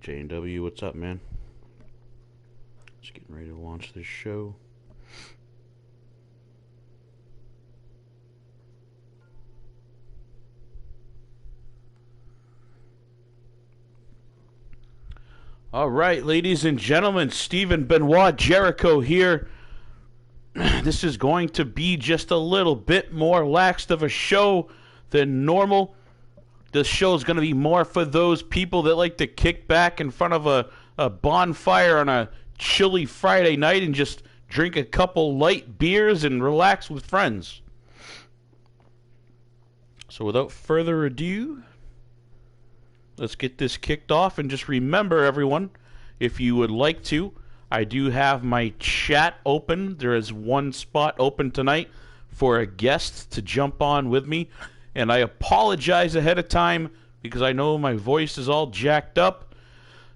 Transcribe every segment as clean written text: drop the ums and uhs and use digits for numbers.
J&W, what's up, man? Just getting ready to launch this show. All right, ladies and gentlemen, Stephen Benoit Jericho here. This is going to be just a little bit more laxed of a show than normal. This show is going to be more for those people that like to kick back in front of a bonfire on a chilly Friday night and just drink a couple light beers and relax with friends. So without further ado, let's get this kicked off. And just remember, everyone, if you would like to, I do have my chat open. There is one spot open tonight for a guest to jump on with me. And I apologize ahead of time because I know my voice is all jacked up,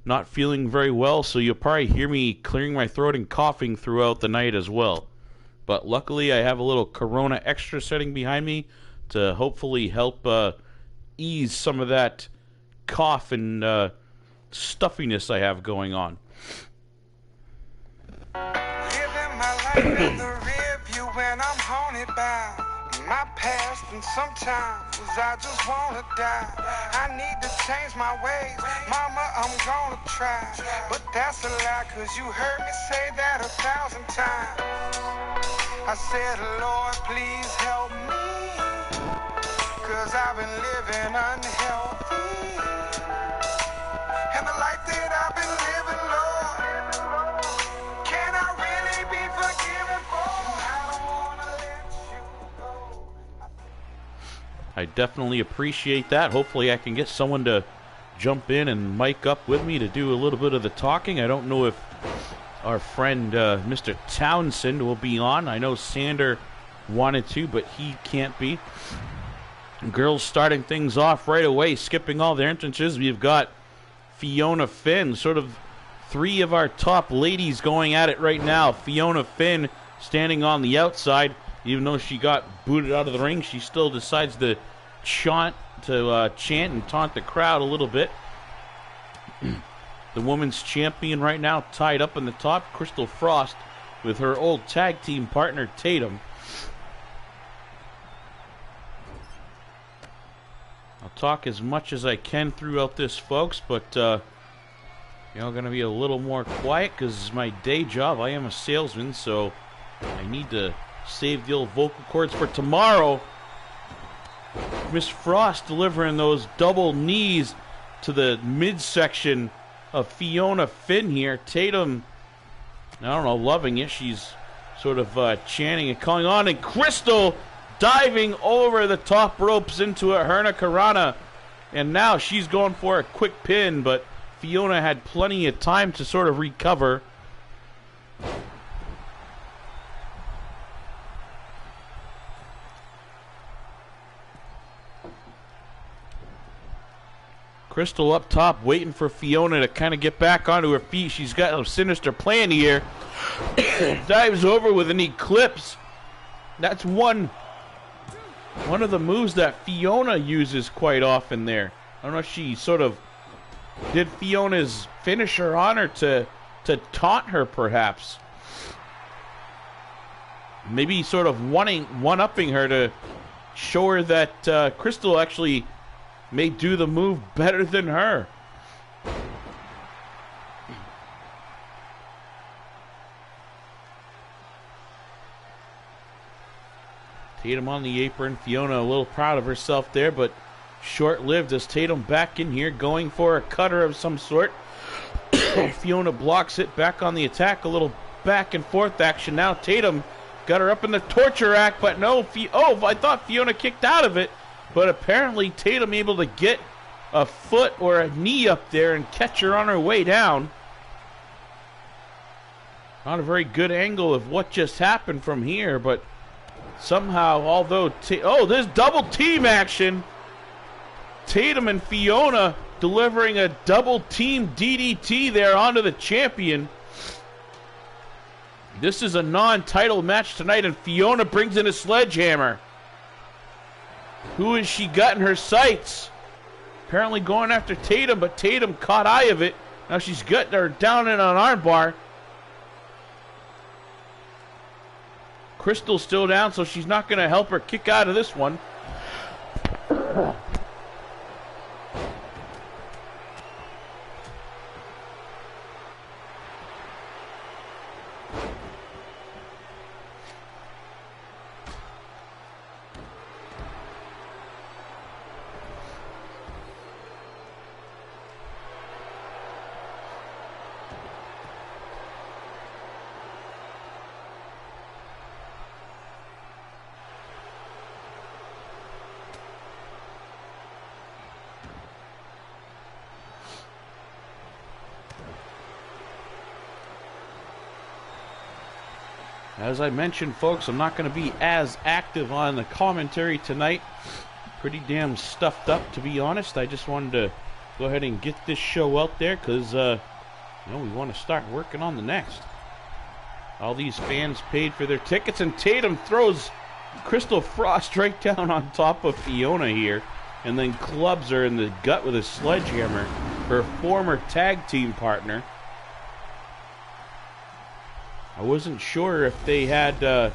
not feeling very well, so you'll probably hear me clearing my throat and coughing throughout the night as well. But luckily I have a little Corona Extra setting behind me to hopefully help ease some of that cough and stuffiness I have going on. Living my life in the rear view when I'm haunted by my past, and sometimes I just wanna die. I need to change my ways, mama, I'm gonna try. But that's a lie, cause you heard me say that 1,000 times. I said, Lord, please help me, cause I've been living unhealthy. And the life that I've been living, Lord, can I really be forgiven for? I don't wanna let you go. I definitely appreciate that. Hopefully I can get someone to jump in and mic up with me to do a little bit of the talking. I don't know if our friend Mr. Townsend will be on. I know Sander wanted to, but he can't be. Girls starting things off right away, skipping all their entrances. We've got Fiona Finn, sort of three of our top ladies going at it right now. Fiona Finn standing on the outside. Even though she got booted out of the ring, she still decides to chant and taunt the crowd a little bit. The women's champion right now tied up in the top, Crystal Frost, with her old tag team partner, Tatum. I'll talk as much as I can throughout this, folks, but going to be a little more quiet because it's my day job. I am a salesman, so I need to save the old vocal cords for tomorrow. Miss Frost delivering those double knees to the midsection of Fiona Finn here. Tatum, I don't know, loving it. She's sort of chanting and calling on. And Crystal diving over the top ropes into a Hurricanrana. And now she's going for a quick pin, but Fiona had plenty of time to sort of recover. Crystal up top, waiting for Fiona to kind of get back onto her feet. She's got a sinister plan here. Dives over with an eclipse. That's one of the moves that Fiona uses quite often there. I don't know if she sort of did Fiona's finisher on her to taunt her, perhaps. Maybe sort of one-upping her to show her that Crystal actually may do the move better than her. Tatum on the apron. Fiona a little proud of herself there, but short-lived as Tatum back in here going for a cutter of some sort. Fiona blocks it, back on the attack. A little back and forth action now. Tatum got her up in the torture rack, but no. I thought Fiona kicked out of it. But apparently Tatum able to get a foot or a knee up there and catch her on her way down. Not a very good angle of what just happened from here, but somehow, although... there's double team action. Tatum and Fiona delivering a double team DDT there onto the champion. This is a non-title match tonight, and Fiona brings in a sledgehammer. Who has she got in her sights? Apparently going after Tatum, but Tatum caught eye of it, Now she's getting her down in an armbar. Crystal's still down, so she's not going to help her kick out of this one. As I mentioned, folks, I'm not going to be as active on the commentary tonight. Pretty damn stuffed up, to be honest. I just wanted to go ahead and get this show out there because, we want to start working on the next. All these fans paid for their tickets, and Tatum throws Crystal Frost right down on top of Fiona here, and then clubs her in the gut with a sledgehammer, her former tag team partner. I wasn't sure if they had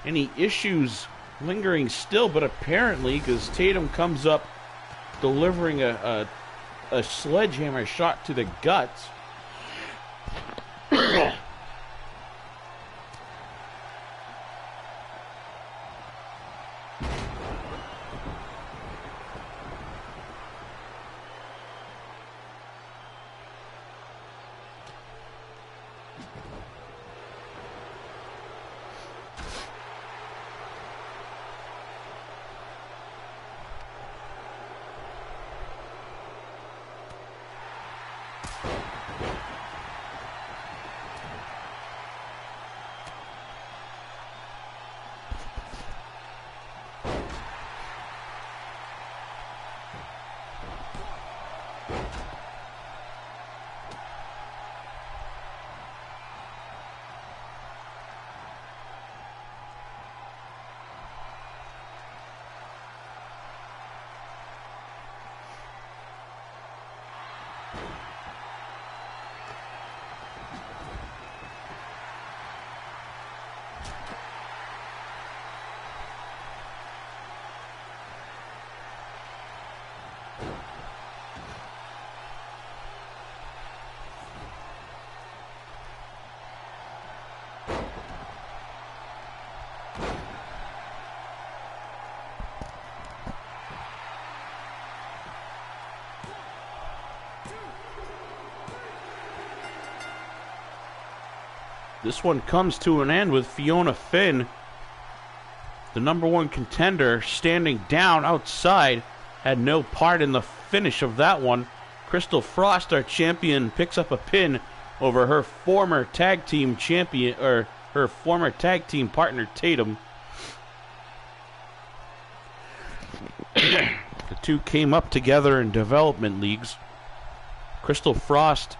any issues lingering still, but apparently, because Tatum comes up delivering a sledgehammer shot to the guts. This one comes to an end with Fiona Finn, the #1 contender, standing down outside. Had no part in the finish of that one. Crystal Frost, our champion, picks up a pin over her former tag team champion, or her former tag team partner, Tatum. The two came up together in development leagues. Crystal Frost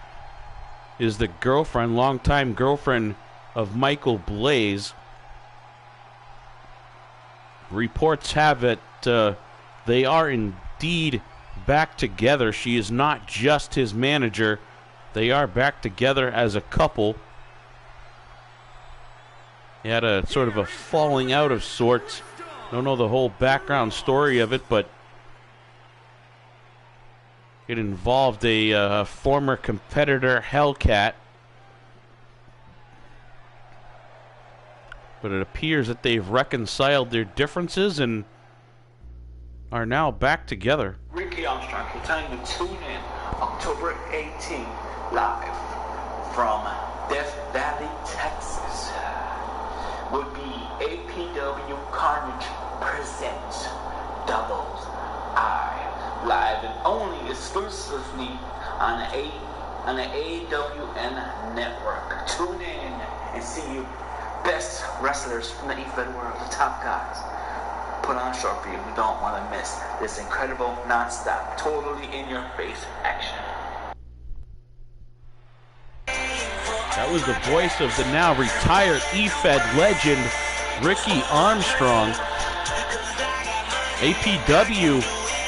is the longtime girlfriend of Michael Blaze. Reports have it they are indeed back together. She is not just his manager. They are back together as a couple. They had a sort of a falling out of sorts. Don't know the whole background story of it, but it involved a former competitor, Hellcat. But it appears that they've reconciled their differences and are now back together. Ricky Armstrong can tell you to tune in October 18th live from Death Valley, Texas. Would be APW Carnage presents Double I live and only exclusively on the AWN network. Tune in and see you best wrestlers from the E-Fed world, the top guys. Put on a show for you. You don't want to miss this incredible, non-stop, totally in-your-face action. That was the voice of the now retired E-Fed legend, Ricky Armstrong. APW,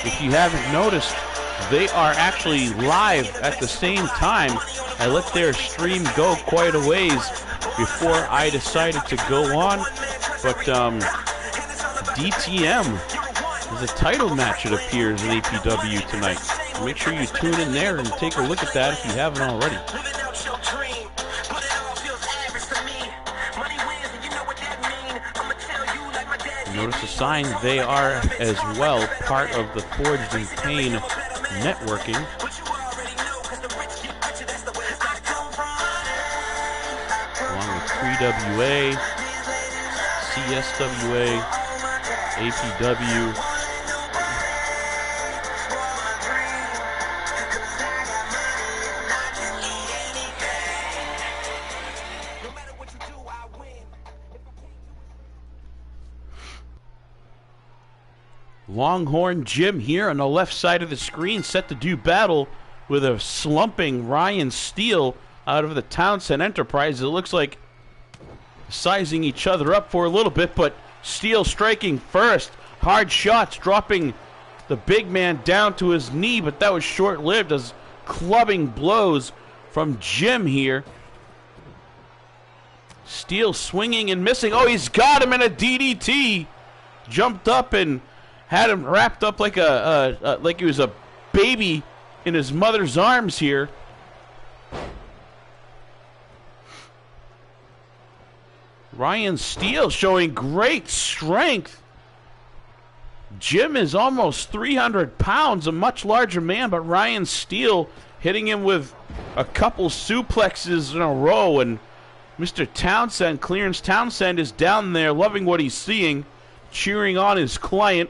if you haven't noticed, they are actually live at the same time. I let their stream go quite a ways before I decided to go on. But DTM is a title match, it appears, in APW tonight. Make sure you tune in there and take a look at that if you haven't already. Notice the sign, they are as well part of the Forged in Pain networking. Along with 3WA, CSWA, APW. Longhorn Jim here on the left side of the screen, set to do battle with a slumping Ryan Steele out of the Townsend Enterprise. It looks like sizing each other up for a little bit, but Steele striking first. Hard shots, dropping the big man down to his knee, but that was short-lived as clubbing blows from Jim here. Steele swinging and missing. Oh, he's got him in a DDT. Jumped up and had him wrapped up like like he was a baby in his mother's arms here. Ryan Steele showing great strength. Jim is almost 300 pounds, a much larger man, but Ryan Steele hitting him with a couple suplexes in a row, and Mr. Townsend, Clarence Townsend, is down there loving what he's seeing, cheering on his client.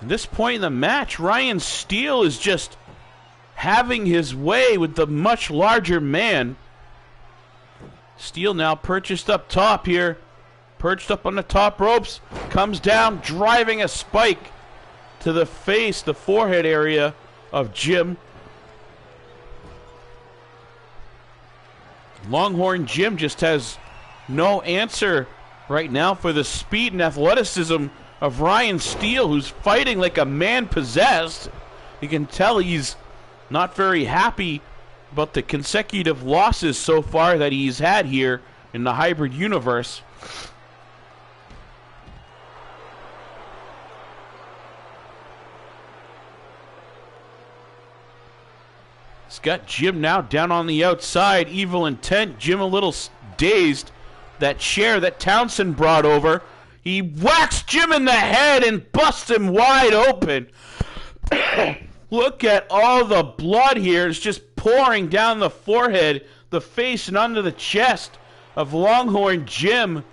At this point in the match, Ryan Steele is just having his way with the much larger man. Steele now purchased up top here. Perched up on the top ropes. Comes down, driving a spike to the face, the forehead area of Jim. Longhorn Jim just has no answer right now for the speed and athleticism of Ryan Steele, who's fighting like a man possessed. You can tell he's not very happy about the consecutive losses so far that he's had here in the hybrid universe. He's got Jim now down on the outside. Evil intent. Jim a little dazed. That chair that Townsend brought over. He whacks Jim in the head and busts him wide open. Look at all the blood here. It's just pouring down the forehead, the face, and under the chest of Longhorn Jim.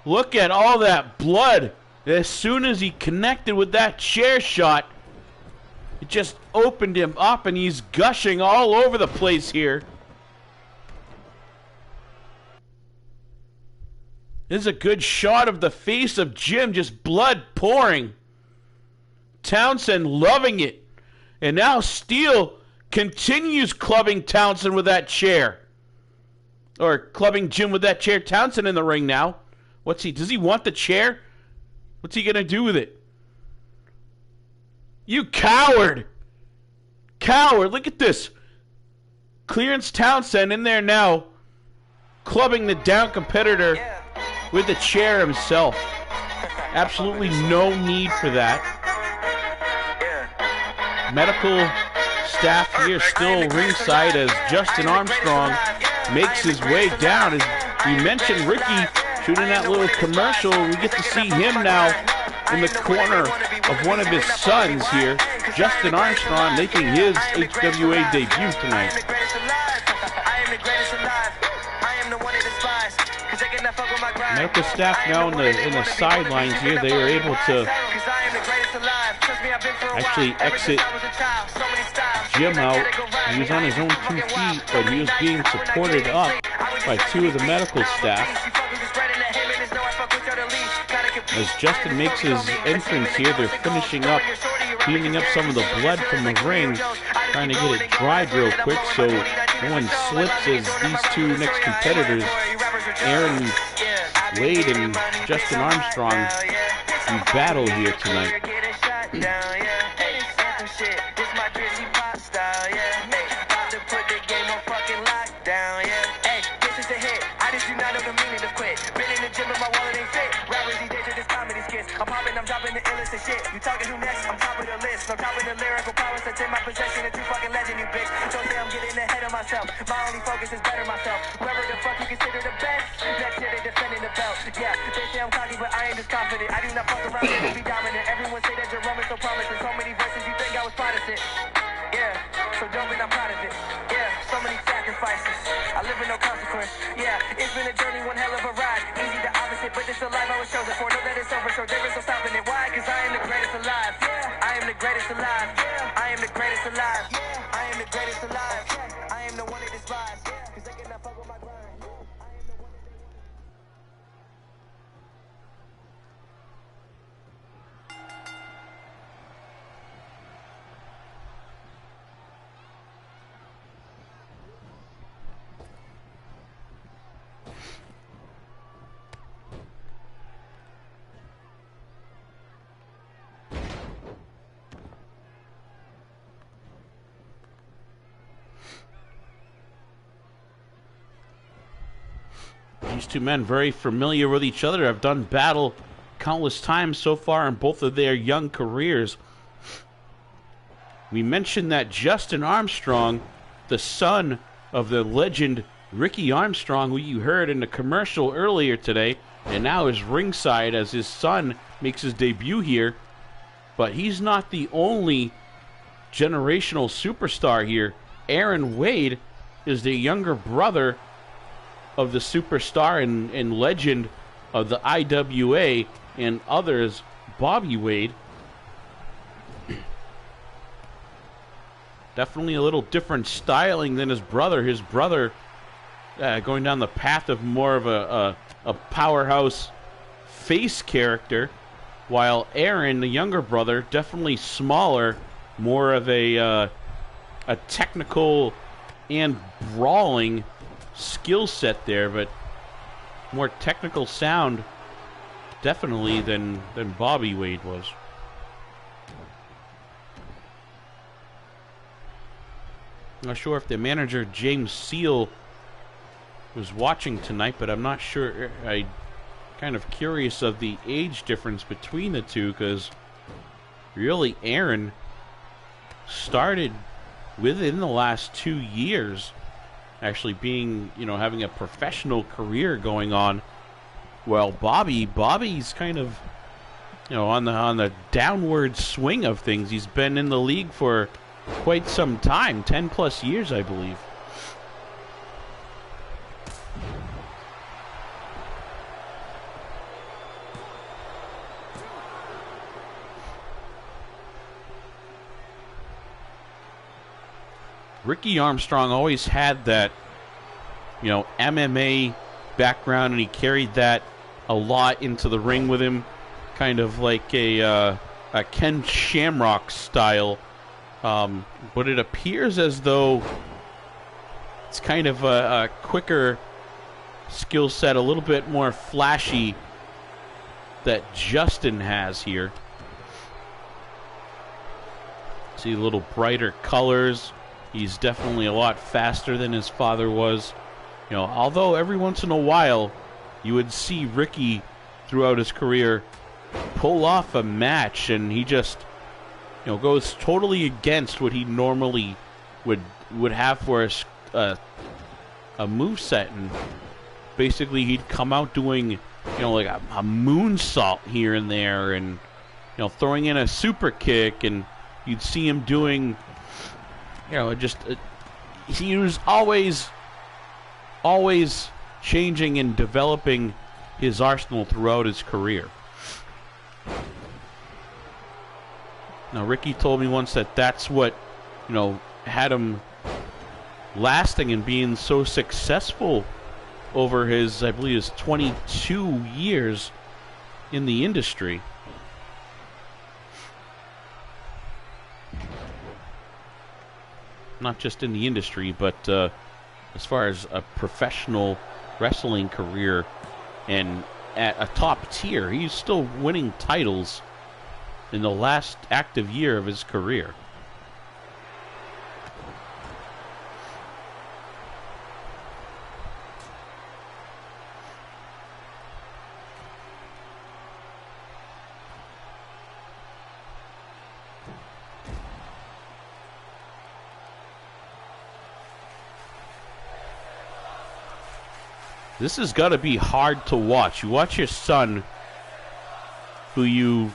Look at all that blood. As soon as he connected with that chair shot, it just opened him up, and he's gushing all over the place here. This is a good shot of the face of Jim, just blood pouring. Townsend loving it. And now Steele continues clubbing Townsend with that chair. Or clubbing Jim with that chair. Townsend in the ring now. Does he want the chair? What's he going to do with it? You coward! Coward, look at this. Clarence Townsend in there now, clubbing the down competitor with the chair himself. Absolutely no need for that. Medical staff here still ringside as Justin Armstrong makes his way down. As we mentioned, Ricky shooting that little commercial. We get to see him now in the corner of one of his sons here. Justin Armstrong making his HWA debut tonight. Medical staff now in the sidelines here. They are able to actually exit Jim out. He was on his own 2 feet, but he was being supported up by 2 of the medical staff. As Justin makes his entrance here, they're finishing up, cleaning up some of the blood from the ring, trying to get it dried real quick so no one slips as these 2 next competitors, Aaron Wade and Justin Armstrong do battle here tonight. I'm dropping the illest of shit. You talking who next? I'm top of the list. I'm top of the lyrical powers that's in my possession. A true fucking legend, you bitch. Don't say I'm getting ahead of myself. My only focus is better myself. Whoever the fuck you consider the best, next year they defending the belt. Yeah, they say I'm cocky, but I ain't just confident. I do not fuck around here to be dominant. Everyone say that Jerome is so promising. So many verses, you think I was Protestant. Yeah, so don't be not proud of it. Yeah, so many sacrifices. I live with no consequence. Yeah, it's been a journey, one hell of a ride. Easy the opposite, but this the life I was chosen for. Know that it's over, so there is no stopping it. Why? Cause I am the greatest alive. Yeah, I am the greatest alive. Yeah, I am the greatest alive. Yeah, I am the greatest alive. I am the one they despise. Cause they cannot fuck with my grind. These two men very familiar with each other, have done battle countless times so far in both of their young careers. We mentioned that Justin Armstrong, the son of the legend Ricky Armstrong, who you heard in the commercial earlier today, and now is ringside as his son makes his debut here. But he's not the only generational superstar here. Aaron Wade is the younger brother of the superstar and legend of the IWA and others, Bobby Wade. Definitely a little different styling than his brother. His brother going down the path of more of a powerhouse face character, while Aaron, the younger brother, definitely smaller, more of a technical and brawling skill set there, but more technical sound definitely than Bobby Wade was. I'm not sure if the manager James Seal was watching tonight, but I'm not sure. I'm kind of curious of the age difference between the two, because really Aaron started within the last 2 years actually being, having a professional career going on. Well, Bobby's kind of, on the downward swing of things. He's been in the league for quite some time, 10 plus years, I believe. Ricky Armstrong always had that, MMA background, and he carried that a lot into the ring with him, kind of like a Ken Shamrock style. But it appears as though it's kind of a quicker skill set, a little bit more flashy that Justin has here. See a little brighter colors. He's definitely a lot faster than his father was. Although every once in a while you would see Ricky throughout his career pull off a match and he just, goes totally against what he normally would have for a moveset, and basically he'd come out doing, like a moonsault here and there, and throwing in a super kick, and you'd see him doing, he was always changing and developing his arsenal throughout his career. Now, Ricky told me once that that's what, had him lasting and being so successful over his, I believe, his 22 years in the industry. Not just in the industry, but as far as a professional wrestling career, and at a top tier. He's still winning titles in the last active year of his career. This has got to be hard to watch. You watch your son, who you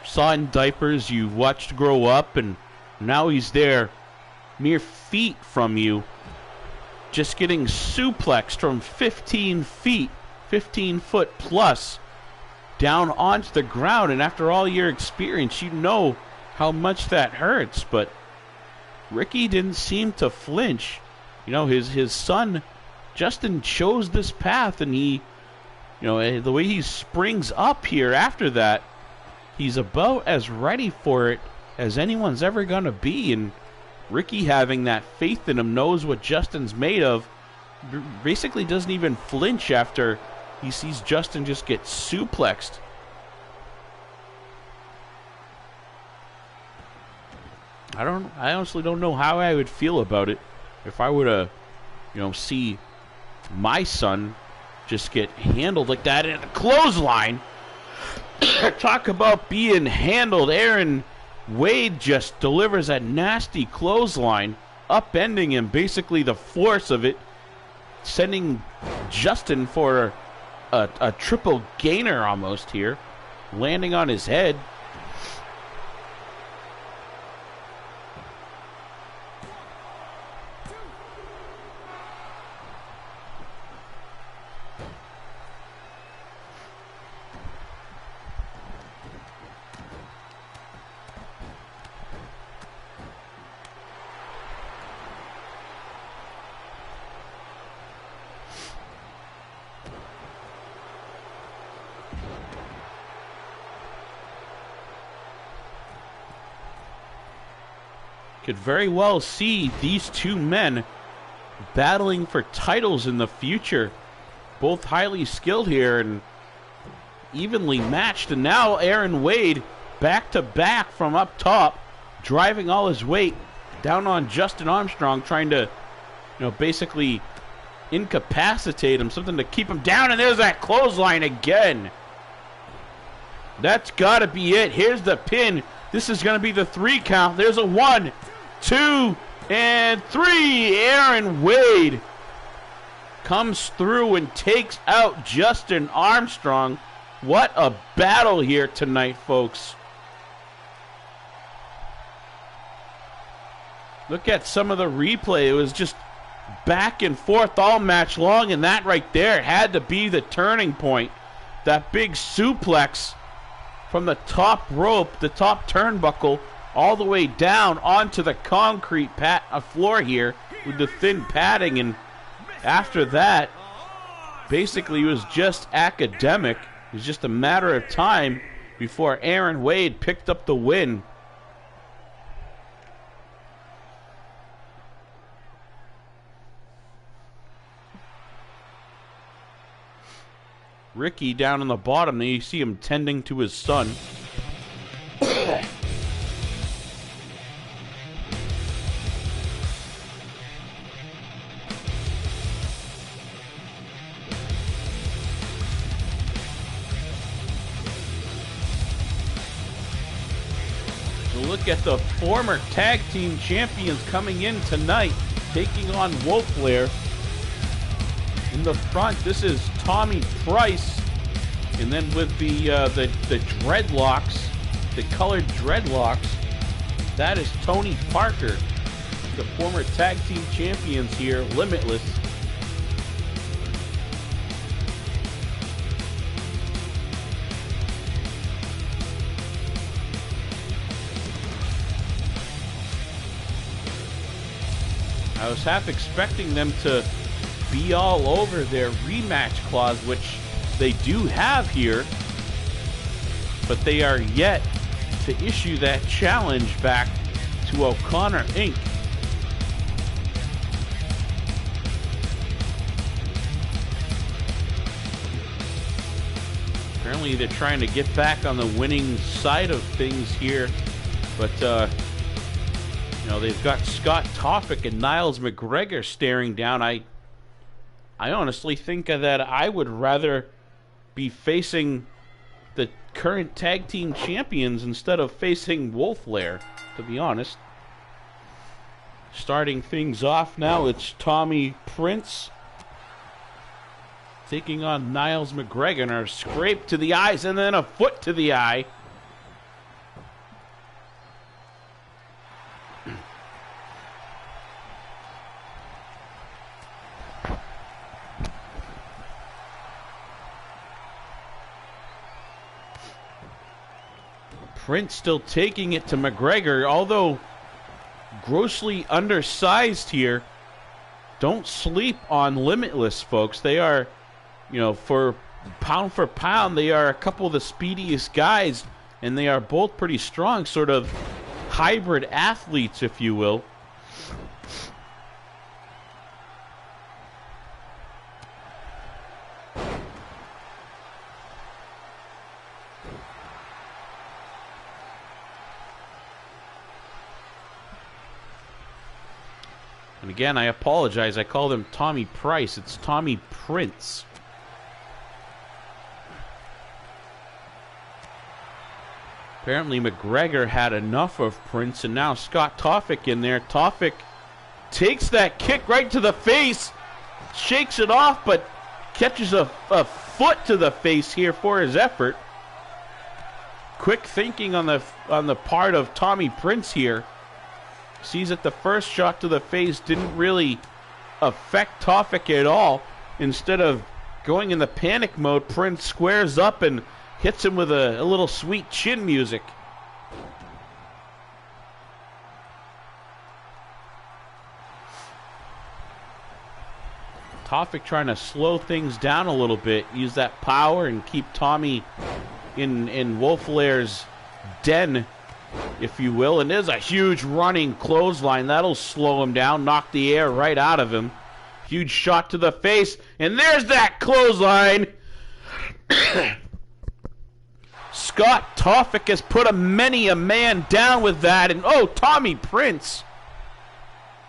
saw in diapers, you watched grow up, and now he's there, mere feet from you, just getting suplexed from 15 feet, 15 foot plus, down onto the ground. And after all your experience, you know how much that hurts. But Ricky didn't seem to flinch. You know, his son Justin chose this path, and he, you know, the way he springs up here after that, he's about as ready for it as anyone's ever going to be. And Ricky, having that faith in him, knows what Justin's made of, basically doesn't even flinch after he sees Justin just get suplexed. I honestly don't know how I would feel about it if I were to, you know, see my son just get handled like that in a clothesline. Talk about being handled. Aaron Wade just delivers a nasty clothesline, upending him, basically the force of it, sending Justin for a triple gainer almost here, landing on his head. Could very well see these two men battling for titles in the future. Both highly skilled here and evenly matched. And now Aaron Wade back to back from up top, driving all his weight down on Justin Armstrong, trying to, you know, basically incapacitate him, something to keep him down. And there's that clothesline again. That's got to be it. Here's the pin. This is going to be the 3 count. There's a 1, 2, and 3. Aaron Wade comes through and takes out Justin Armstrong. What a battle here tonight, folks. Look at some of the replay. It was just back and forth all match long, and that right there had to be the turning point. That big suplex from the top rope, the top turnbuckle, all the way down onto the concrete floor here with the thin padding. And after that, basically it was just academic. It was just a matter of time before Aaron Wade picked up the win. Ricky down on the bottom, there you see him tending to his son. Look at the former tag team champions coming in tonight, taking on Wolf Flair. In the front, this is Tommy Price, and then with the dreadlocks, the colored dreadlocks, that is Tony Parker, the former tag team champions here, Limitless. I was half expecting them to be all over their rematch clause, which they do have here, but they are yet to issue that challenge back to O'Connor Inc. Apparently they're trying to get back on the winning side of things here. But, you know, they've got Scott Toffick and Niles McGregor staring down. I honestly think that I would rather be facing the current tag team champions instead of facing Wolf Lair, to be honest. Starting things off now, it's Tommy Prince taking on Niles McGregor, and a scrape to the eyes and then a foot to the eye. Prince still taking it to McGregor, although grossly undersized here. Don't sleep on Limitless, folks. They are, you know, for pound, they are a couple of the speediest guys, and they are both pretty strong, sort of hybrid athletes, if you will. And again, I apologize. I called him Tommy Price. It's Tommy Prince. Apparently McGregor had enough of Prince, and now Scott Toffick in there. Toffick takes that kick right to the face, shakes it off, but catches a foot to the face here for his effort. Quick thinking on the part of Tommy Prince here. Sees that the first shot to the face didn't really affect Toffick at all. Instead of going in the panic mode, Prince squares up and hits him with a little sweet chin music. Toffick trying to slow things down a little bit, use that power and keep Tommy in Wolf Lair's den, if you will. And there's a huge running clothesline. That'll slow him down, knock the air right out of him. Huge shot to the face, and there's that clothesline. Scott Toffick has put many a man down with that, and oh, Tommy Prince,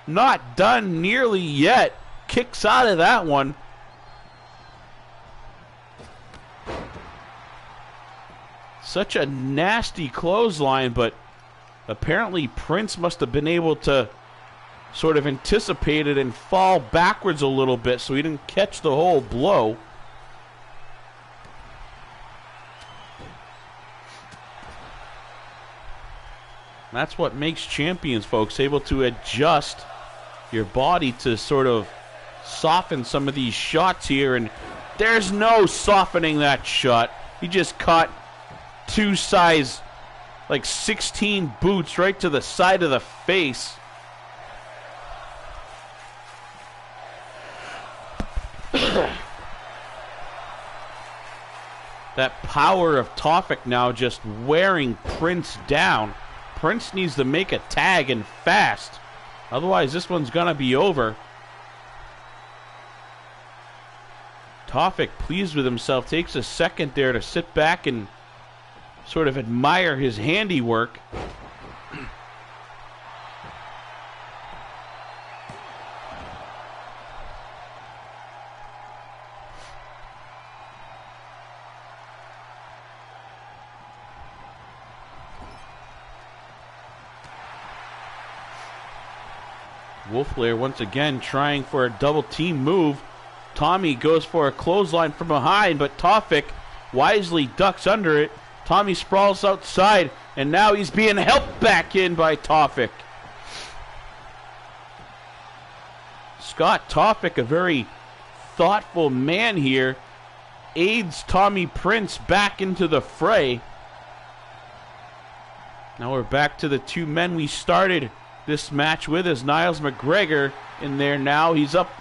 not done nearly yet. Kicks out of that one. Such a nasty clothesline, but apparently Prince must have been able to sort of anticipate it and fall backwards a little bit so he didn't catch the whole blow. That's what makes champions, folks, able to adjust your body to sort of soften some of these shots here, and there's no softening that shot. He just caught two size, like 16 boots right to the side of the face. That power of Toffick now just wearing Prince down. Prince needs to make a tag and fast. Otherwise, this one's going to be over. Toffick, pleased with himself, takes a second there to sit back and sort of admire his handiwork. Wolf Lair once again trying for a double team move. Tommy goes for a clothesline from behind, but Toffick wisely ducks under it. Tommy sprawls outside, and now he's being helped back in by Toffick. Scott Toffick, a very thoughtful man here, aids Tommy Prince back into the fray. Now we're back to the two men we started this match with, as Niles McGregor in there now. He's up.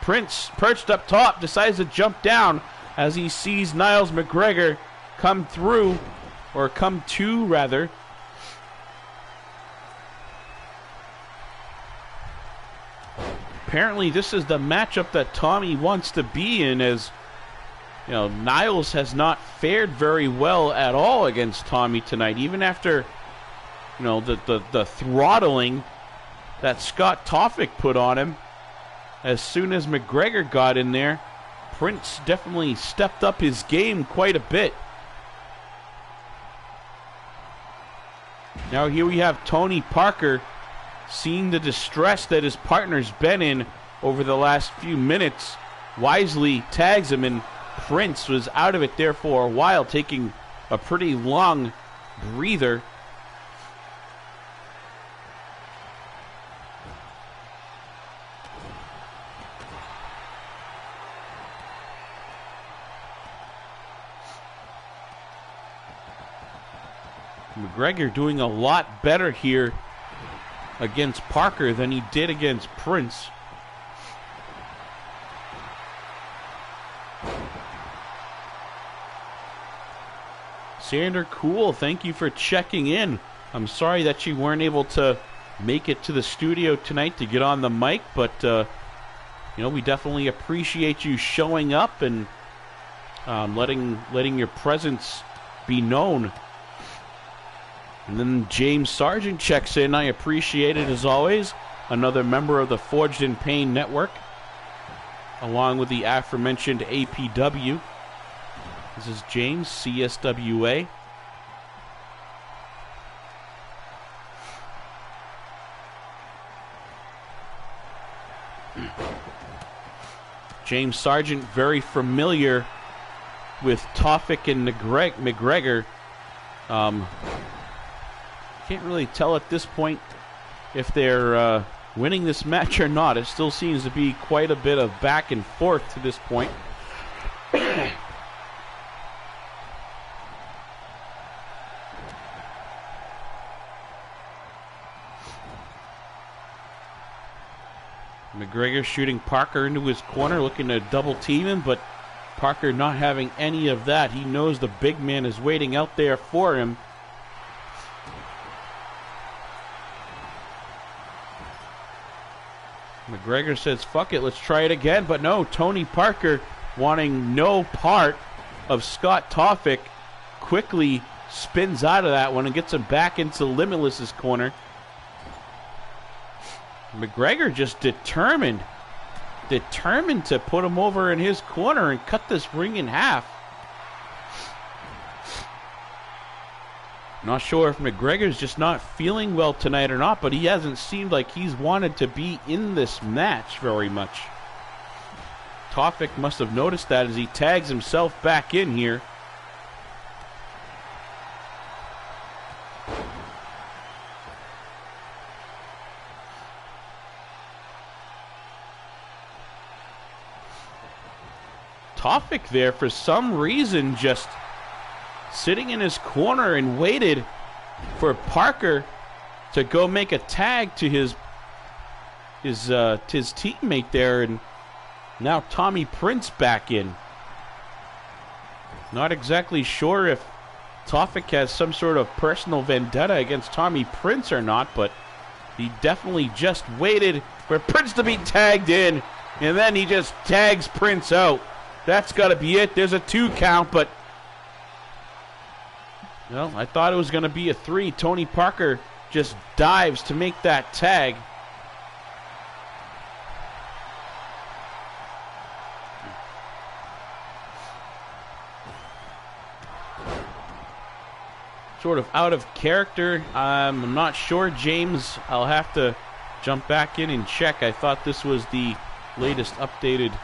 Prince perched up top, decides to jump down as he sees Niles McGregor come through, or come to rather. Apparently this is the matchup that Tommy wants to be in, as You know, Niles has not fared very well at all against Tommy tonight, even after, you know, the throttling that Scott Toffick put on him. As soon as McGregor got in there, Prince definitely stepped up his game quite a bit. Now here we have Tony Parker, seeing the distress that his partner's been in over the last few minutes, wisely tags him, and Prince was out of it there for a while, taking a pretty long breather. McGregor doing a lot better here against Parker than he did against Prince. Sander Cool, thank you for checking in. I'm sorry that you weren't able to make it to the studio tonight to get on the mic, but you know, we definitely appreciate you showing up and letting your presence be known. And then James Sargent checks in. I appreciate it as always. Another member of the Forged in Pain Network, along with the aforementioned APW. This is James, CSWA. James Sargent, very familiar with Toffick and McGregor. Can't really tell at this point if they're winning this match or not. It still seems to be quite a bit of back and forth to this point. McGregor shooting Parker into his corner, looking to double team him, but Parker not having any of that. He knows the big man is waiting out there for him. McGregor says, fuck it, let's try it again. But no, Tony Parker, wanting no part of Scott Toffick, quickly spins out of that one and gets him back into Limitless's corner. McGregor just determined to put him over in his corner and cut this ring in half. Not sure if McGregor's just not feeling well tonight or not, but he hasn't seemed like he's wanted to be in this match very much. Toffick must have noticed that as he tags himself back in here. Toffick there, for some reason, just sitting in his corner and waited for Parker to go make a tag to his teammate there, and now Tommy Prince back in. Not exactly sure if Toffick has some sort of personal vendetta against Tommy Prince or not, but he definitely just waited for Prince to be tagged in, and then he just tags Prince out. That's got to be it. There's a 2 count, but well, I thought it was going to be a 3. Tony Parker just dives to make that tag. Sort of out of character. I'm not sure, James. I'll have to jump back in and check. I thought this was the latest updated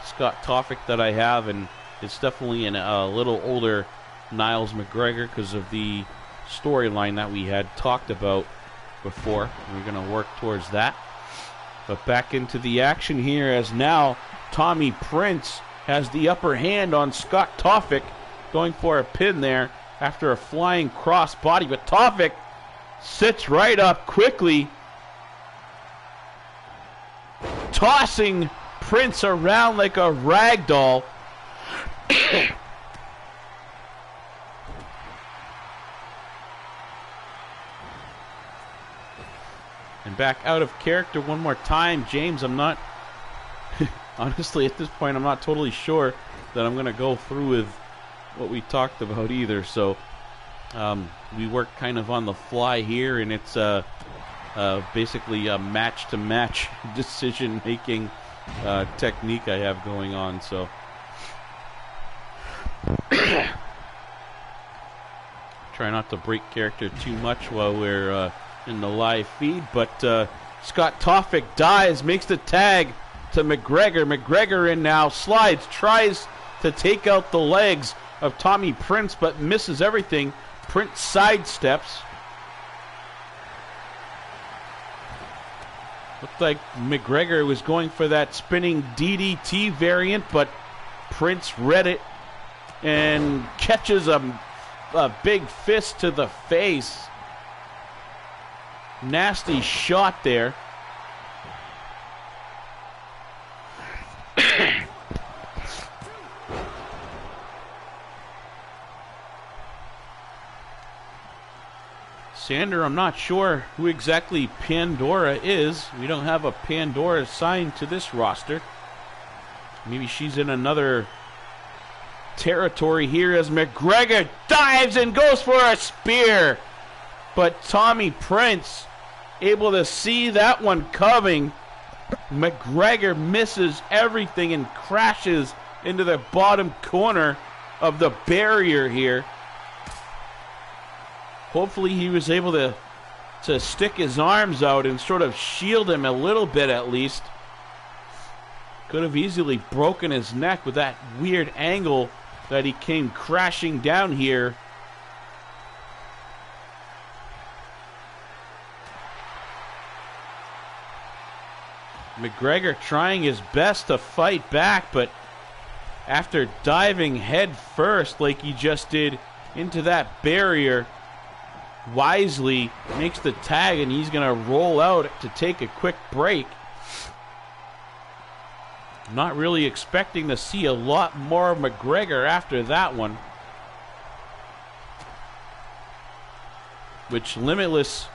Scott Toffick that I have, and it's definitely a little older Niles McGregor because of the storyline that we had talked about before. We're going to work towards that. But back into the action here, as now Tommy Prince has the upper hand on Scott Toffick, going for a pin there after a flying cross body, but Toffick sits right up quickly, tossing Prince around like a rag doll. And back out of character one more time. James, I'm not honestly at this point I'm not totally sure that I'm going to go through with what we talked about either. So we work kind of on the fly here, and it's basically a match-to-match decision-making technique I have going on. So try not to break character too much while we're in the live feed. But Scott Toffick dives, makes the tag to McGregor. McGregor in now, slides, tries to take out the legs of Tommy Prince, but misses everything. Prince sidesteps. Looked like McGregor was going for that spinning DDT variant, but Prince read it and catches a big fist to the face. Nasty shot there. Sander, I'm not sure who exactly Pandora is. We don't have a Pandora assigned to this roster. Maybe she's in another territory here as McGregor dives and goes for a spear. But Tommy Prince able to see that one coming. McGregor misses everything and crashes into the bottom corner of the barrier here. Hopefully he was able to stick his arms out and sort of shield him a little bit at least. Could have easily broken his neck with that weird angle that he came crashing down here. McGregor trying his best to fight back, but after diving head first like he just did into that barrier, wisely makes the tag, and he's going to roll out to take a quick break. Not really expecting to see a lot more of McGregor after that one. Which Limitless...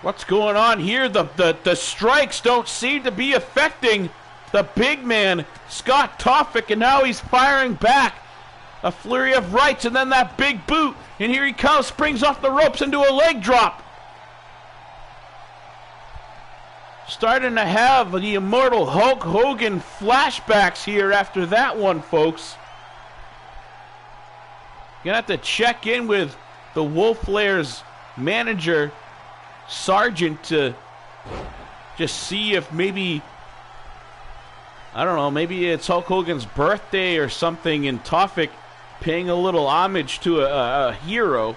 What's going on here? The strikes don't seem to be affecting the big man, Scott Toffick, and now he's firing back. A flurry of rights and then that big boot. And here he comes, springs off the ropes into a leg drop. Starting to have the immortal Hulk Hogan flashbacks here after that one, folks. Gonna have to check in with the Wolf Lairs manager, Sargent, to just see if maybe, I don't know, maybe it's Hulk Hogan's birthday or something, and Toffick paying a little homage to a hero.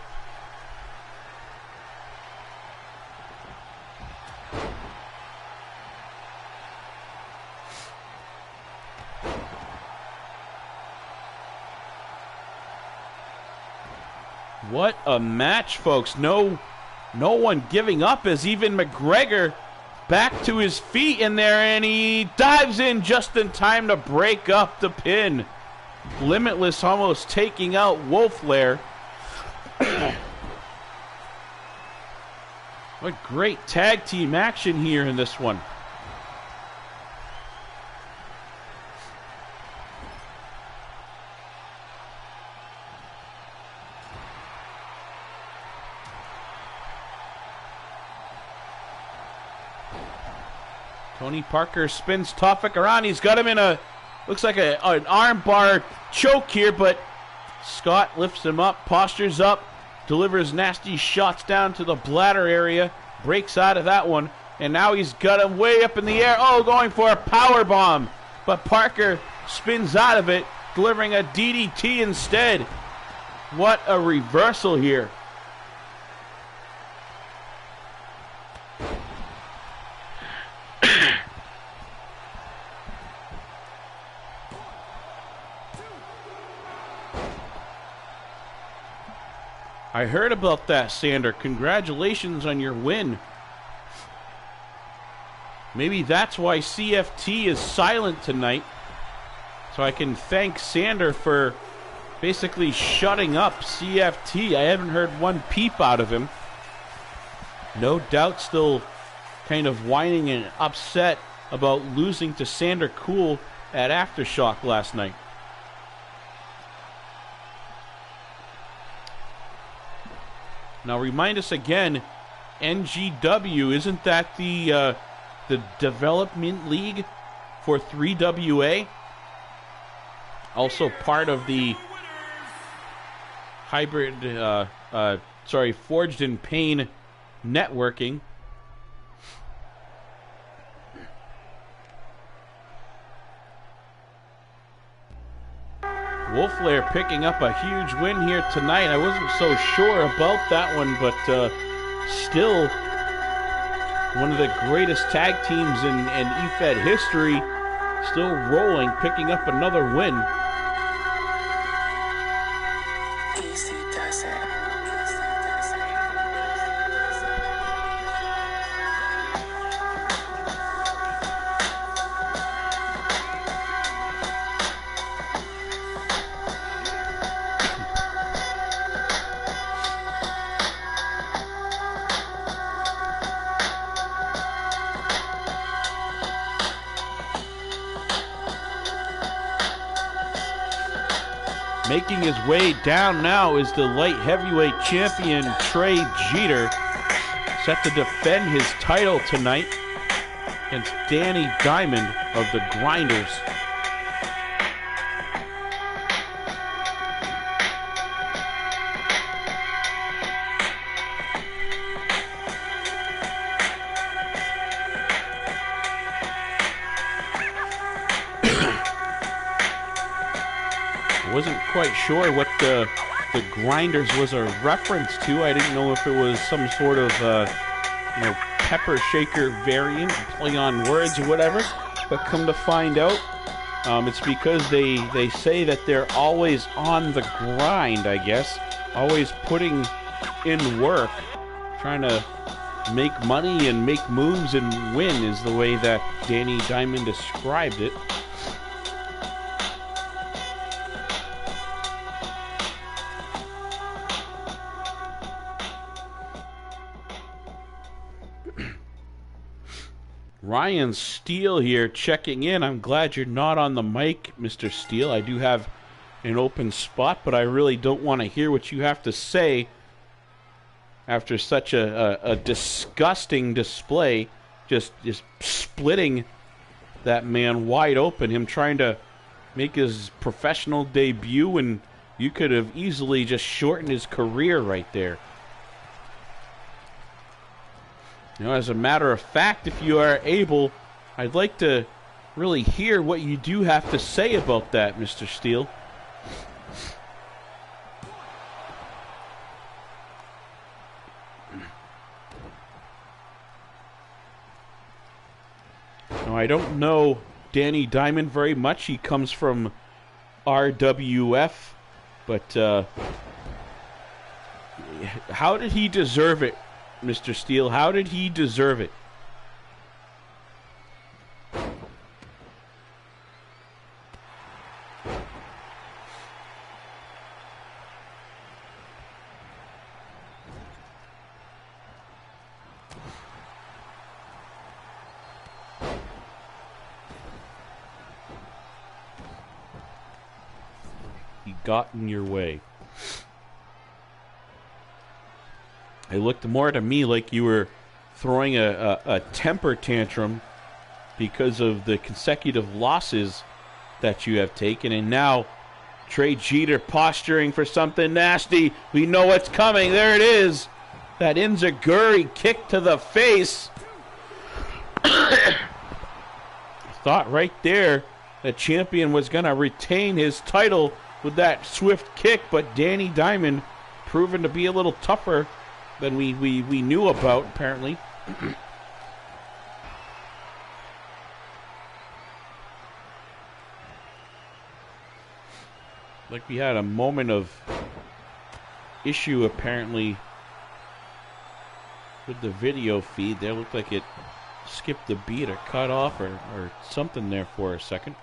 What a match, folks. No one giving up, as even McGregor back to his feet in there, and he dives in just in time to break up the pin. Limitless almost taking out Wolf Lair. What great tag team action here in this one. Tony Parker spins Toffick around. He's got him in a, looks like an arm bar choke here, but Scott lifts him up, postures up, delivers nasty shots down to the bladder area, breaks out of that one, and now he's got him way up in the air. Oh, going for a power bomb, but Parker spins out of it, delivering a DDT instead. What a reversal here. I heard about that, Sander. Congratulations on your win. Maybe that's why CFT is silent tonight. So I can thank Sander for basically shutting up CFT. I haven't heard one peep out of him. No doubt still kind of whining and upset about losing to Sander Cool at Aftershock last night. Now remind us again, NGW, isn't that the development league for 3WA? Also part of the hybrid, Forged in Pain networking. Wolflair picking up a huge win here tonight. I wasn't so sure about that one, but still one of the greatest tag teams in EFED history. Still rolling, picking up another win. Easy does it. Making his way down now is the light heavyweight champion, Trey Jeter, set to defend his title tonight against Danny Diamond of the Grinders. Wasn't quite sure what the Grinders was a reference to. I didn't know if it was some sort of pepper shaker variant, play on words or whatever. But come to find out, it's because they say that they're always on the grind, I guess. Always putting in work, trying to make money and make moves and win is the way that Danny Diamond described it. Ryan Steele here checking in. I'm glad you're not on the mic, Mr. Steele. I do have an open spot, but I really don't want to hear what you have to say after such a disgusting display. Just splitting that man wide open. Him trying to make his professional debut, and you could have easily just shortened his career right there. As a matter of fact, if you are able, I'd like to really hear what you do have to say about that, Mr. Steele. Now, I don't know Danny Diamond very much. He comes from RWF, but how did he deserve it? Mr. Steele, how did he deserve it? He got in your way. It looked more to me like you were throwing a temper tantrum because of the consecutive losses that you have taken. And now Trey Jeter posturing for something nasty. We know what's coming. There it is. That enziguri kick to the face. Thought right there the champion was going to retain his title with that swift kick, but Danny Diamond proven to be a little tougher than we knew about, apparently. Like we had a moment of issue, apparently, with the video feed. There looked like it skipped a beat or cut off or something there for a second.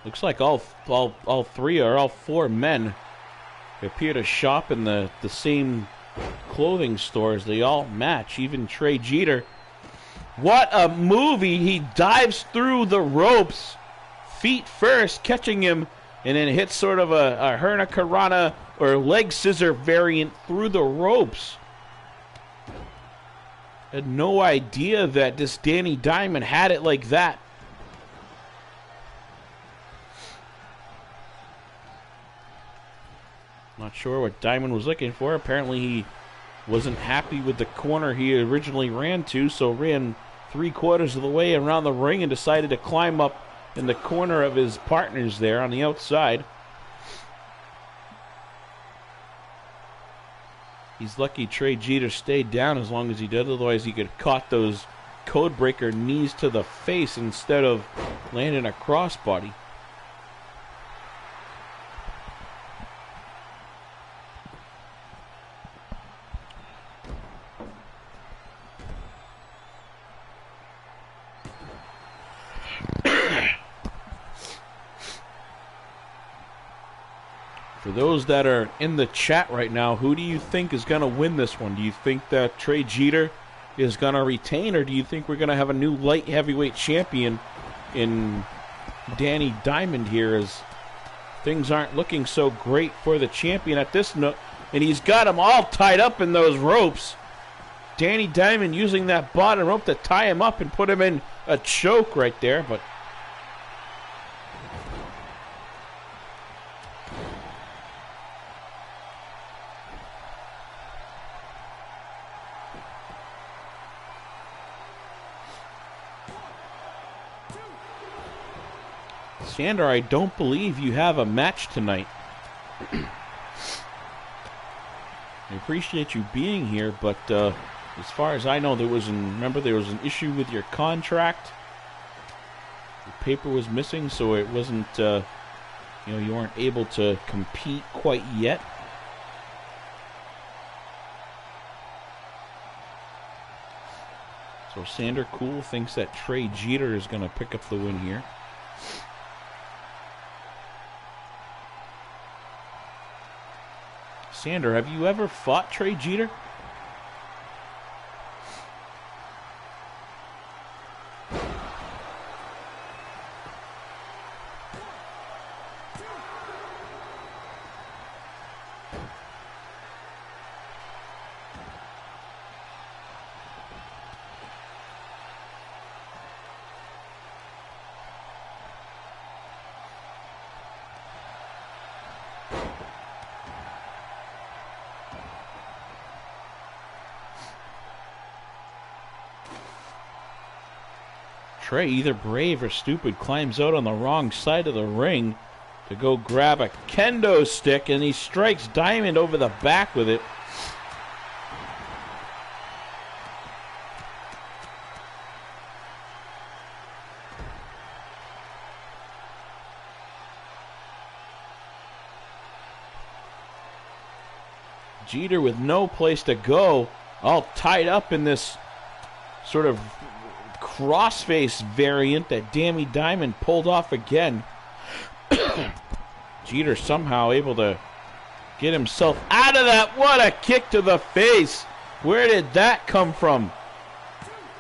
Looks like all three or all four men appear to shop in the same clothing stores. They all match, even Trey Jeter. What a movie. He dives through the ropes, feet first, catching him, and then hits sort of a Hurricanrana or leg scissor variant through the ropes. Had no idea that this Danny Diamond had it like that. Not sure what Diamond was looking for. Apparently he wasn't happy with the corner he originally ran to, so ran 3/4 of the way around the ring and decided to climb up in the corner of his partners there on the outside. He's lucky Trey Jeter stayed down as long as he did, otherwise he could have caught those codebreaker knees to the face instead of landing a crossbody. For those that are in the chat right now, who do you think is going to win this one? Do you think that Trey Jeter is going to retain, or do you think we're going to have a new light heavyweight champion in Danny Diamond here, as things aren't looking so great for the champion at this note? And he's got him all tied up in those ropes. Danny Diamond using that bottom rope to tie him up and put him in a choke right there, but Sander, I don't believe you have a match tonight. I appreciate you being here, but as far as I know, there was an issue with your contract. The paper was missing, so it wasn't, you weren't able to compete quite yet. So Sander Cool thinks that Trey Jeter is going to pick up the win here. Sander, have you ever fought Trey Jeter? Trey, either brave or stupid, climbs out on the wrong side of the ring to go grab a kendo stick, and he strikes Diamond over the back with it. Jeter with no place to go, all tied up in this sort of crossface variant that Danny Diamond pulled off again. Jeter somehow able to get himself out of that. What a kick to the face. Where did that come from?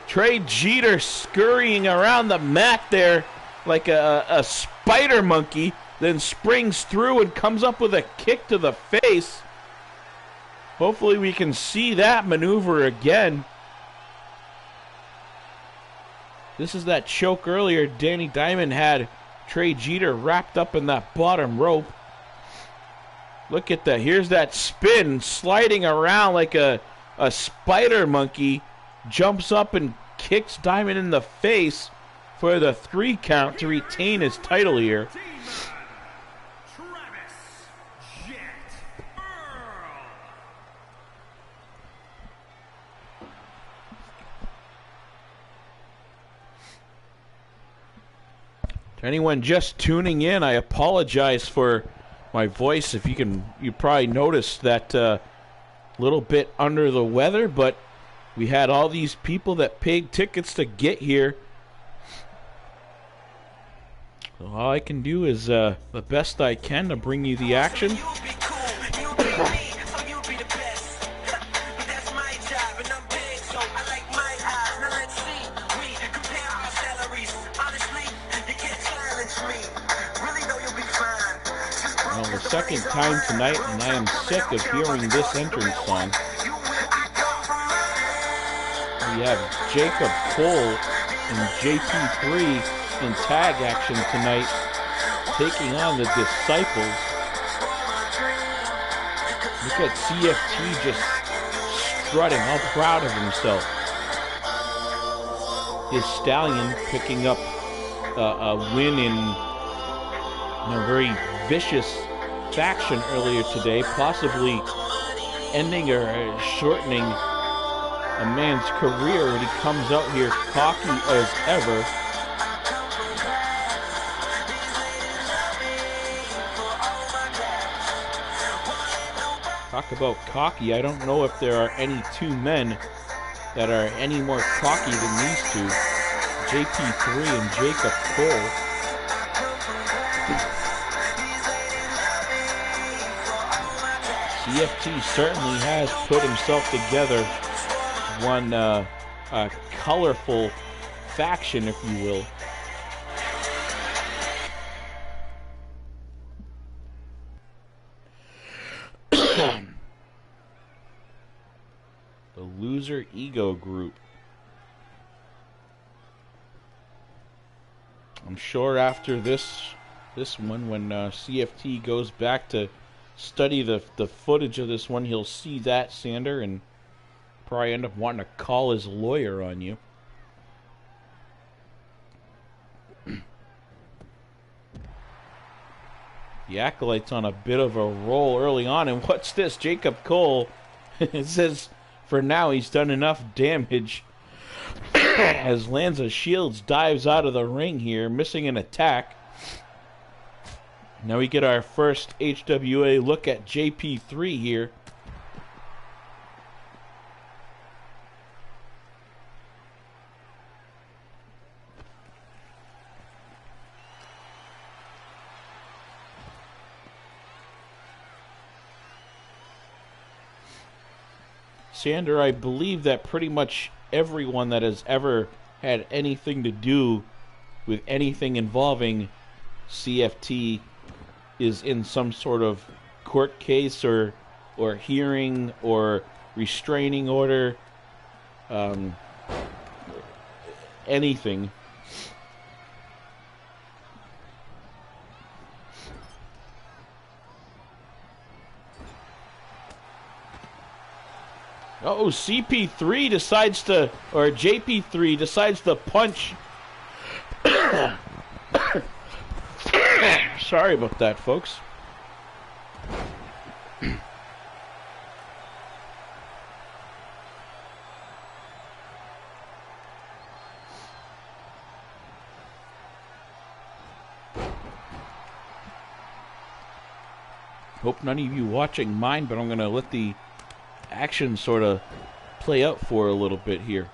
Trey Jeter scurrying around the mat there like a spider monkey, then springs through and comes up with a kick to the face. Hopefully we can see that maneuver again. This is that choke earlier Danny Diamond had Trey Jeter wrapped up in that bottom rope. Look at that. Here's that spin, sliding around like a spider monkey. Jumps up and kicks Diamond in the face for the 3 count to retain his title here. To anyone just tuning in, I apologize for my voice. If you probably noticed that little bit under the weather, but we had all these people that paid tickets to get here. So all I can do is the best I can to bring you the action. second time tonight, and I am sick of hearing this entrance song. We have Jacob Cole and JP3 in tag action tonight, taking on the Disciples. Look at CFT just strutting, all proud of himself. His Stallion picking up a win in a very vicious faction earlier today, possibly ending or shortening a man's career when he comes out here cocky as ever. Talk about cocky. I don't know if there are any two men that are any more cocky than these two, JP3 and Jacob Cole. CFT certainly has put himself together one colorful faction, if you will. The Loser Ego Group. I'm sure after this one, when CFT goes back to study the footage of this one, he'll see that, Sander, and probably end up wanting to call his lawyer on you. The Acolyte's on a bit of a roll early on, and what's this? Jacob Cole, it says for now he's done enough damage as Lanza Shields dives out of the ring here, missing an attack. Now we get our first HWA look at JP3 here. Sander, I believe that pretty much everyone that has ever had anything to do with anything involving CFT is in some sort of court case or hearing or restraining order, anything. Oh, CP3 decides to, or JP3 decides to punch. Sorry about that, folks. Hope none of you watching mind, but I'm going to let the action sort of play out for a little bit here.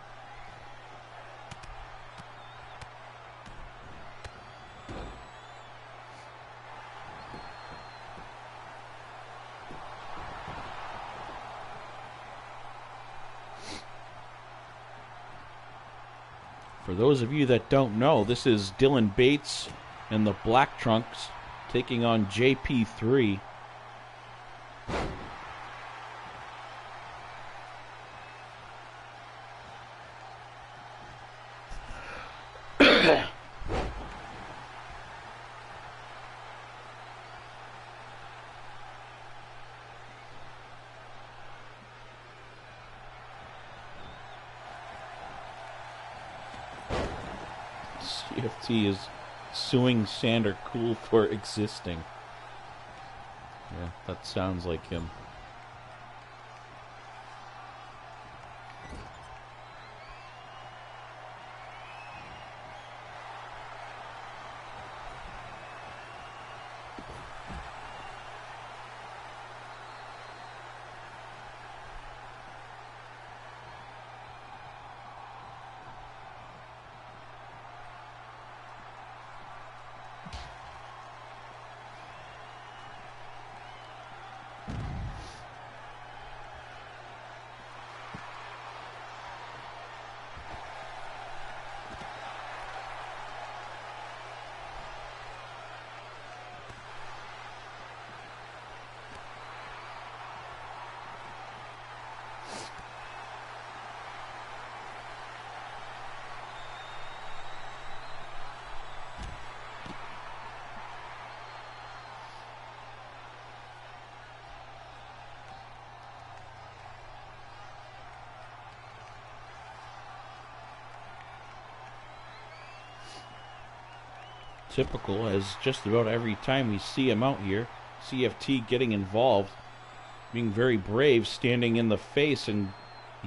For those of you that don't know, this is Dylan Bates and the Black Trunks taking on JP3. CFT is suing Sander Cool for existing. Yeah, that sounds like him. Typical, as just about every time we see him out here. CFT getting involved, being very brave, standing in the face and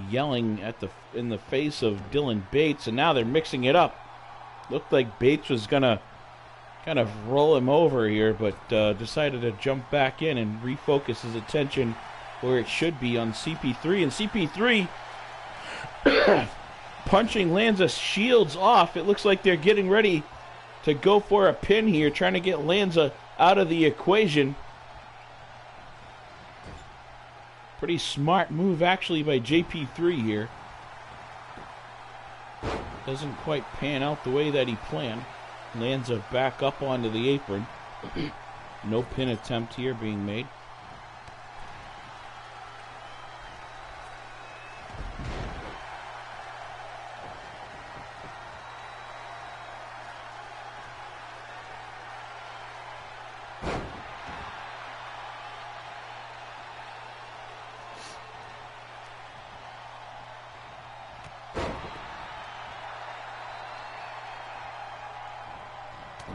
yelling at in the face of Dylan Bates, and now they're mixing it up. Looked like Bates was gonna kind of roll him over here, but decided to jump back in and refocus his attention where it should be, on CP3. And CP3 punching Lanza Shields off. It looks like they're getting ready to go for a pin here, trying to get Lanza out of the equation. Pretty smart move actually by JP3 here. Doesn't quite pan out the way that he planned. Lanza back up onto the apron. No pin attempt here being made.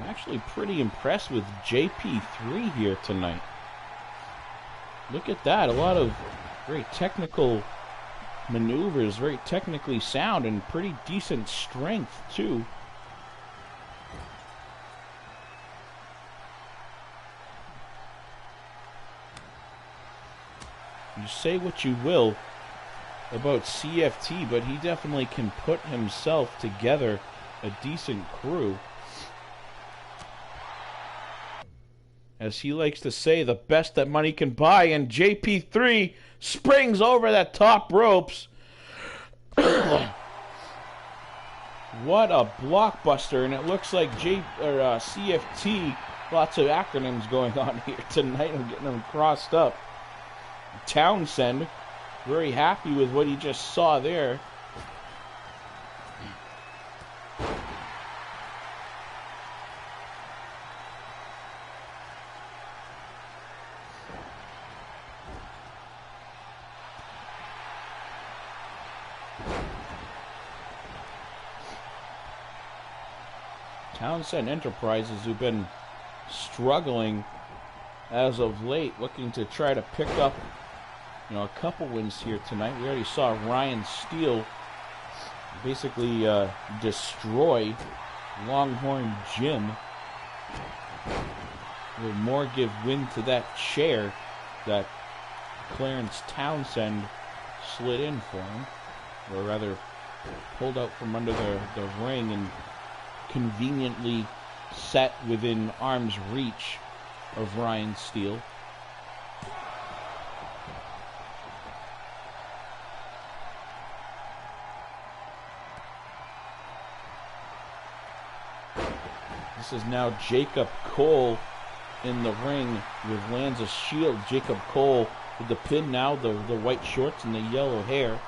Actually pretty impressed with JP3 here tonight. Look at that. A lot of very technical maneuvers, very technically sound, and pretty decent strength too. You say what you will about CFT, but he definitely can put himself together a decent crew. As he likes to say, the best that money can buy, and JP3 springs over that top ropes. What a blockbuster, and it looks like CFT, lots of acronyms going on here tonight. I'm getting them crossed up. Townsend, very happy with what he just saw there. Townsend Enterprises, who've been struggling as of late, looking to try to pick up, a couple wins here tonight. We already saw Ryan Steele basically destroy Longhorn Jim. Will more give wind to that chair that Clarence Townsend slid in for him, or rather pulled out from under the ring and conveniently set within arm's reach of Ryan Steele. This is now Jacob Cole in the ring with Lanza Shield. Jacob Cole with the pin now, the white shorts and the yellow hair.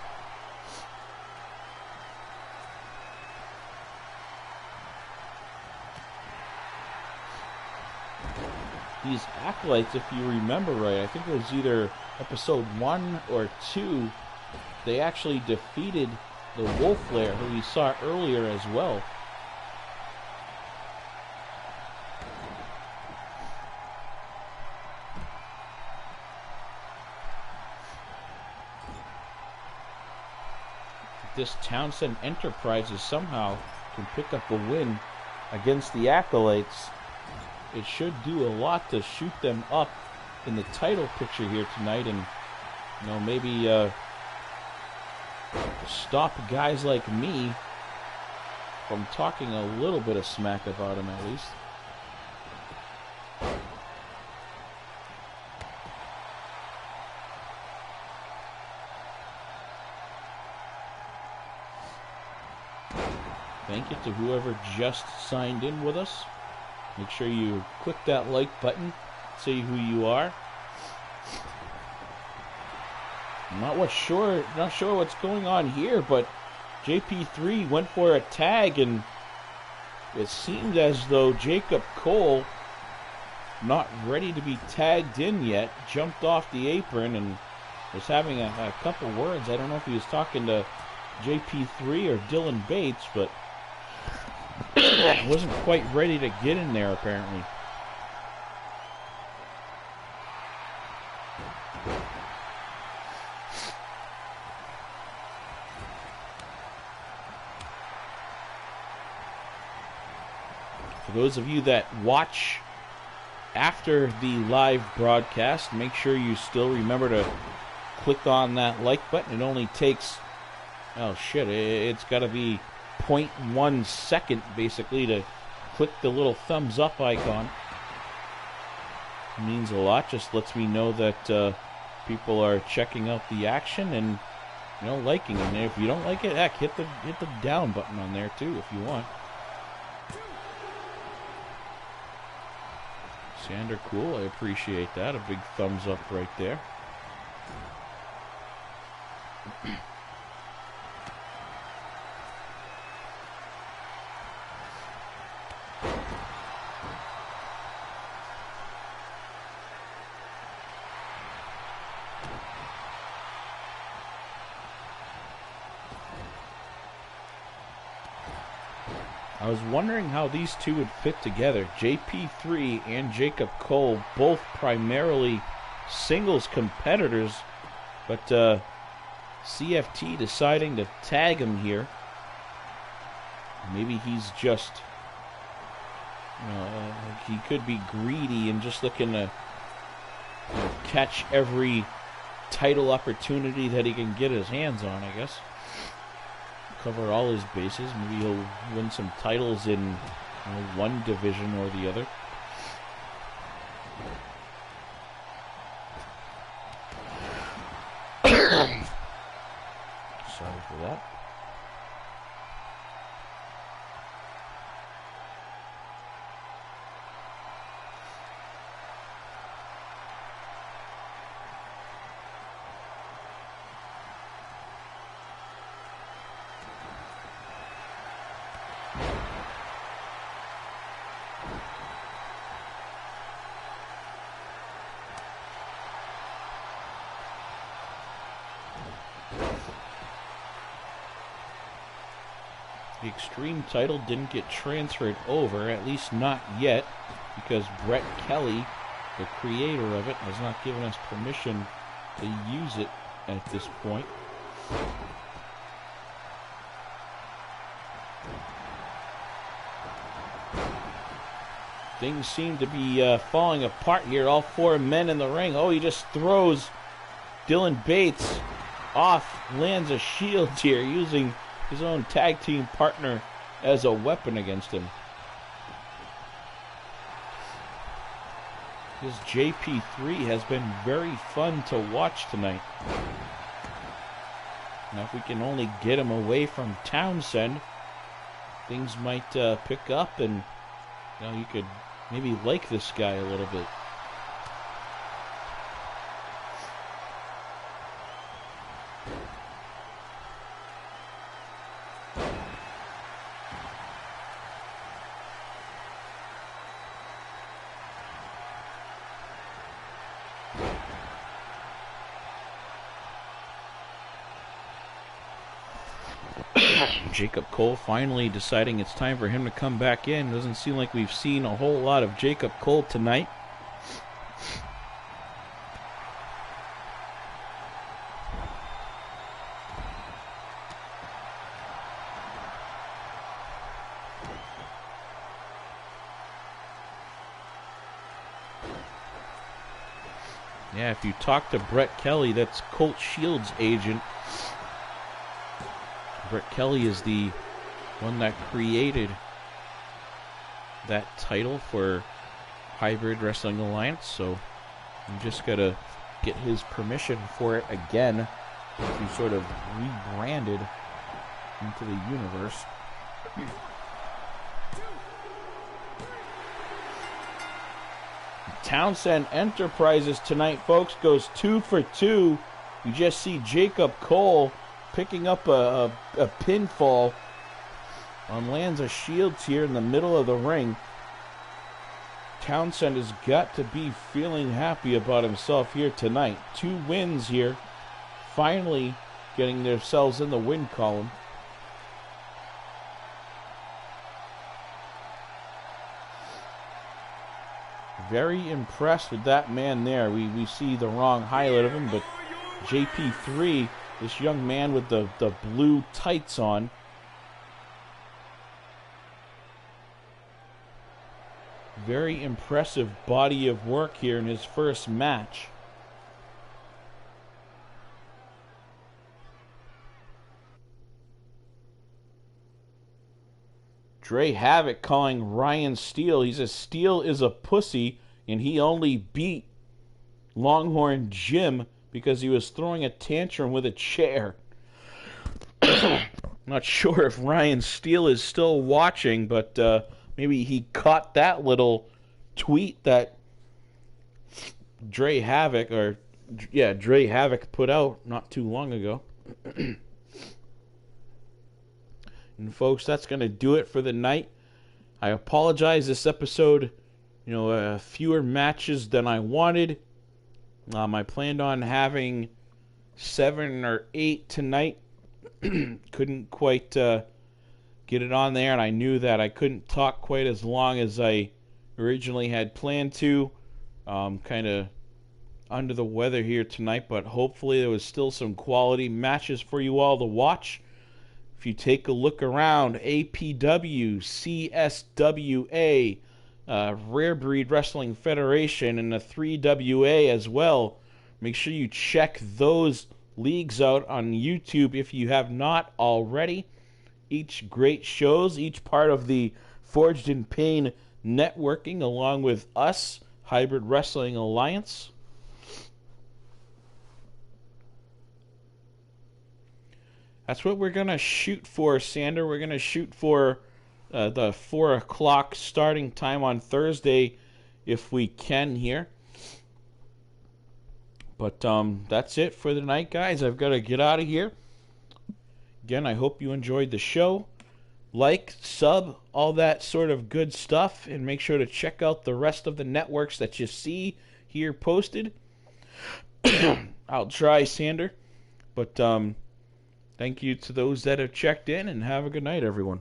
These acolytes, if you remember right, I think it was either episode 1 or 2, they actually defeated the Wolf Lair, who we saw earlier as well. This Townsend Enterprises somehow can pick up a win against the Acolytes, it should do a lot to shoot them up in the title picture here tonight, and maybe stop guys like me from talking a little bit of smack about him at least. Thank you to whoever just signed in with us. Make sure you click that like button, say who you are. I'm not sure what's going on here, but JP3 went for a tag, and it seemed as though Jacob Cole, not ready to be tagged in yet, jumped off the apron and was having a couple words. I don't know if he was talking to JP3 or Dylan Bates, but Wasn't quite ready to get in there, apparently. For those of you that watch after the live broadcast, make sure you still remember to click on that like button. It only takes, oh shit, it's got to be 0.1 second basically to click the little thumbs up icon. It means a lot. Just lets me know that people are checking out the action and, you know, liking it. And if you don't like it, heck, hit the down button on there too if you want. Sander, cool. I appreciate that. A big thumbs up right there. I was wondering how these two would fit together. JP3 and Jacob Cole, both primarily singles competitors, but CFT deciding to tag him here. Maybe he's just, he could be greedy and just looking to catch every title opportunity that he can get his hands on, I guess. Cover all his bases. Maybe he'll win some titles in one division or the other. Sorry for that. The Extreme title didn't get transferred over, at least not yet, because Brett Kelly, the creator of it, has not given us permission to use it at this point. Things seem to be falling apart here. All four men in the ring. Oh, he just throws Dylan Bates off, lands a shield here, using his own tag team partner as a weapon against him. This JP3 has been very fun to watch tonight. Now if we can only get him away from Townsend, things might pick up, and you could maybe like this guy a little bit. Jacob Cole finally deciding it's time for him to come back in. Doesn't seem like we've seen a whole lot of Jacob Cole tonight. Yeah, if you talk to Brett Kelly, that's Colt Shields' agent. Brett Kelly is the one that created that title for Hybrid Wrestling Alliance, so you just gotta get his permission for it again to sort of rebranded into the universe. Townsend Enterprises tonight, folks, goes 2 for 2. You just see Jacob Cole picking up a pinfall on Lanza Shields here in the middle of the ring. Townsend has got to be feeling happy about himself here tonight. 2 wins here, finally getting themselves in the win column. Very impressed with that man there. We see the wrong highlight of him, but JP3, this young man with the blue tights on, very impressive body of work here in his first match. Dre Havoc calling Ryan Steele. He says Steele is a pussy and he only beat Longhorn Jim because he was throwing a tantrum with a chair. Not sure if Ryan Steele is still watching, but maybe he caught that little tweet that Dre Havoc put out not too long ago. And folks, that's going to do it for the night. I apologize, this episode, fewer matches than I wanted. I planned on having 7 or 8 tonight. Couldn't quite get it on there, and I knew that I couldn't talk quite as long as I originally had planned to. Kind of under the weather here tonight, but hopefully there was still some quality matches for you all to watch. If you take a look around, APW, CSWA, Rare Breed Wrestling Federation, and the 3WA as well, make sure you check those leagues out on YouTube if you have not already. Each great shows, each part of the Forged in Pain networking, along with us, Hybrid Wrestling Alliance. That's what we're going to shoot for, Sander. We're going to shoot for the 4 o'clock starting time on Thursday if we can here. But that's it for the night, guys. I've got to get out of here. Again, I hope you enjoyed the show. Like, sub, all that sort of good stuff. And make sure to check out the rest of the networks that you see here posted. I'll try, Sander. But thank you to those that have checked in, and have a good night, everyone.